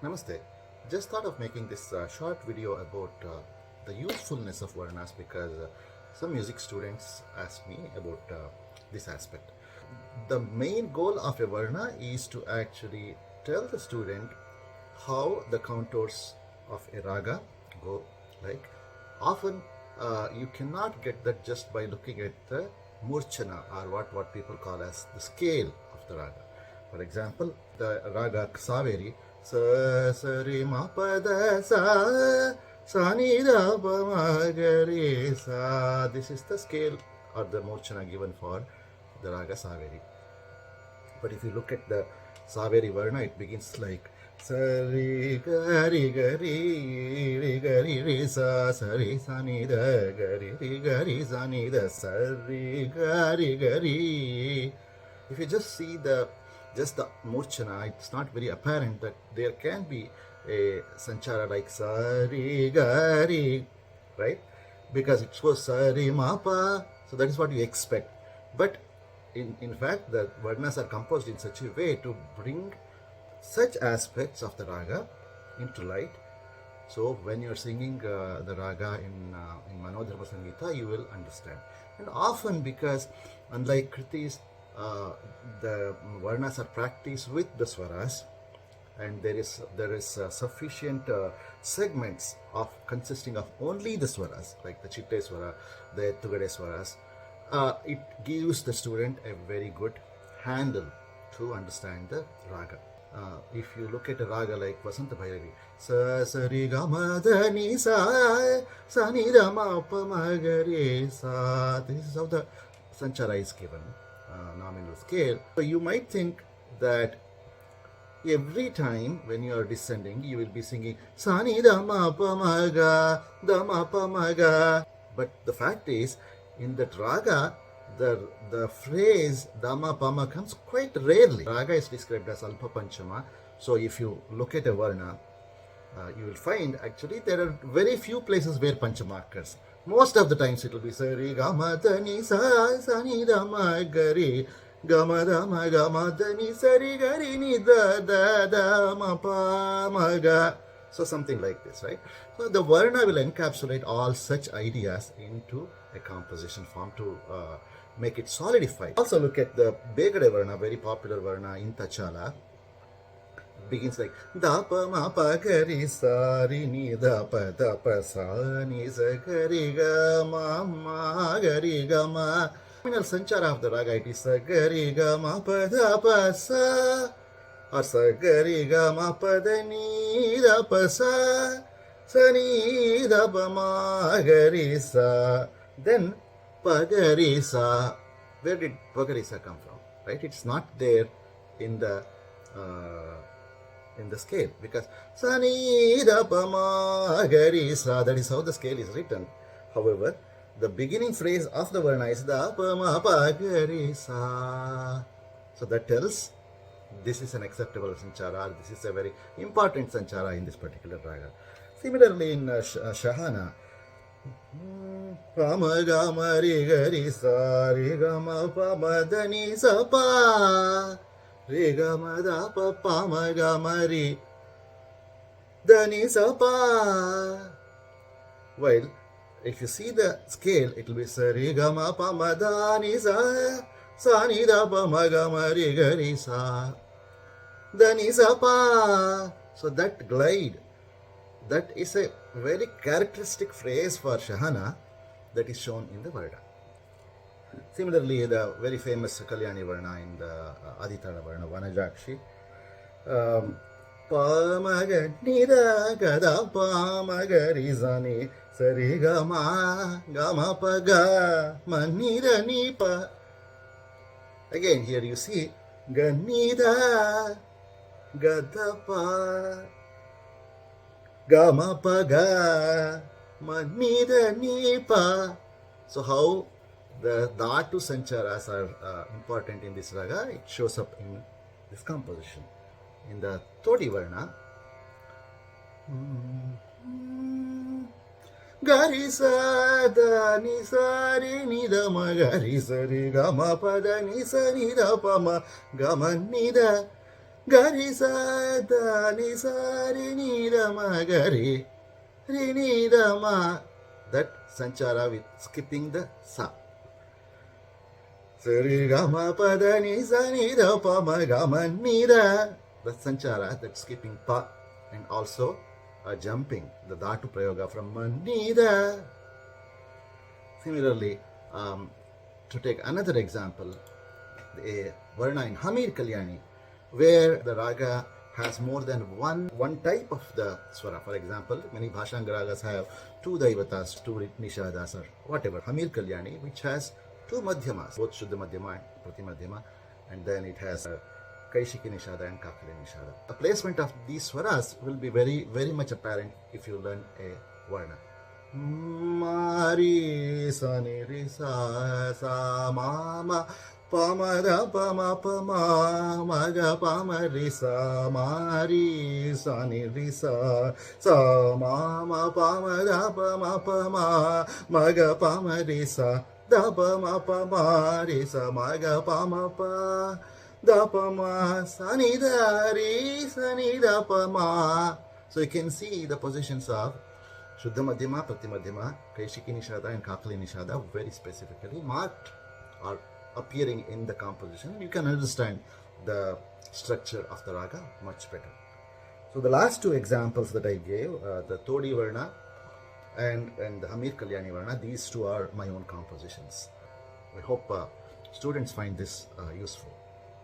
Namaste. Just thought of making this short video about the usefulness of Varnas because some music students asked me about this aspect. The main goal of a Varna is to actually tell the student how the contours of a raga go like. Often you cannot get that just by looking at the murchana or what people call as the scale of the raga. For example, the raga Saveri, sa sa re ma pa da sa ni da pa ma ga re sa. This is the scale or the murchana given for the raga Saveri. But if you look at the Saveri Varna, it begins like sa re ga re re sa re sa ni da ga re sa ni da sa re ga re. If you just see the murchana, it's not very apparent that there can be a sanchara like sa re ga re, right? Because it was sa re ma pa, so that is what you expect. But in fact, the varnas are composed in such a way to bring such aspects of the raga into light. So when you're singing the raga in Manodharma Sangita, you will understand. And often, because unlike Kritis, the varnas are practiced with the swaras, and there is sufficient segments of consisting of only the swaras, like the chitte swara, the ettugade swaras. It gives the student a very good handle to understand the raga. If you look at a raga like Vasanta Bhairavi, sa sa re ga ma da ni sa ni da ma pa ma ga re sa. This is how the sanchara is given, nominal scale. So you might think that every time when you are descending, you will be singing sa ni da ma pa ma ga. But the fact is, in that raga, the phrase Dama Pama comes quite rarely. Raga is described as Alpa Panchama. So if you look at a Varna, you will find actually there are very few places where Panchama occurs. Most of the times it will be Sari Gama Dani Sa Ni Dama Gari Gama Dama Gama Dani Sari Gari Ni Da Ma Pa Ma Ga. So something like this, right? So the Varna will encapsulate all such ideas into a composition form to make it solidified. Also look at the Begade Varna, very popular Varna in Tachala. It begins like da pa ma pa ga ri sa ri ni da pa sa ni sa ga ri ga ma ga ri ga ma. Terminal sanchara of the raga, it is sa ga ri ga ma pa da pa sa, or sa ga ri ga ma pa da ni da pa sa ni da pa ma ga ri sa. Then Pagarisa, where did Pagarisa come from? Right? It's not there in the scale, because Sani da Pamagarisa, that is how the scale is written. However, the beginning phrase of the Varna is da Pamagarisa. So that tells this is an acceptable sanchara, this is a very important sanchara in this particular raga. Similarly, in Shahana, Pama Gama Ri Gari Sa Ri Gama Pama Dani Sa Pa Ri Gama Da Pa Pama Gama Ri Dani Sa Pa. While if you see the scale, it will be Sa Ri Gama Pama Dani Sa Ni Da Pama Gama Ri Gari Sa Dani Sa Pa. So that glide, that is a very characteristic phrase for Shahana that is shown in the Varna. Similarly, the very famous Kalyani Varna in the Aditana Varna, Vanajakshi. Pamaga nida gada pamaga rizani sari gama gama paga manida nipa. Again, here you see ganida gada pa Gama Paga Manida Nipa. So how the Dhatu Sancharas are important in this raga, it shows up in this composition. In the Todi Varna, Gari sa da ni sa ri ni da ma gari sa ri ga ma pa da ni sa ni da pa ma ga ma ni da gari sa da ni sa ri ni da ma gari ri ni da ma. That sanchara with skipping the sa. Sari ga ma pa da ni sa ni da pa ma ga ma ni da. The sanchara, that skipping pa, and also jumping the dhatu prayoga from ma ni da. Similarly, to take another example, a Varna in Hamir Kalyani, where the raga has more than one type of the swara. For example, many Bhashanga ragas have two Daivatas, two Nishadas, or whatever. Hamir Kalyani, which has two Madhyamas, both Shuddha Madhyama and Prati Madhyama, and then it has Kaishiki Nishada and Kakali Nishada. The placement of these swaras will be very, very much apparent if you learn a Varna. Mari sa ni ri sa sa ma ma pa ma da pa ma ma ga pa ma ri sa ma ri sa ni ri sa sa ma pa ma da pa ma ga pa ma ri sa da pa ma ri sa ma ga pa da pa ma sa ni da pa ma. So you can see the positions of Shuddha Madhyama, Prati Madhyama, Kaishiki Nishada and Kakali Nishada very specifically marked or appearing in the composition. You can understand the structure of the raga much better. So the last two examples that I gave, the Todi Varna and the Hamir Kalyani Varna, these two are my own compositions. I hope students find this useful.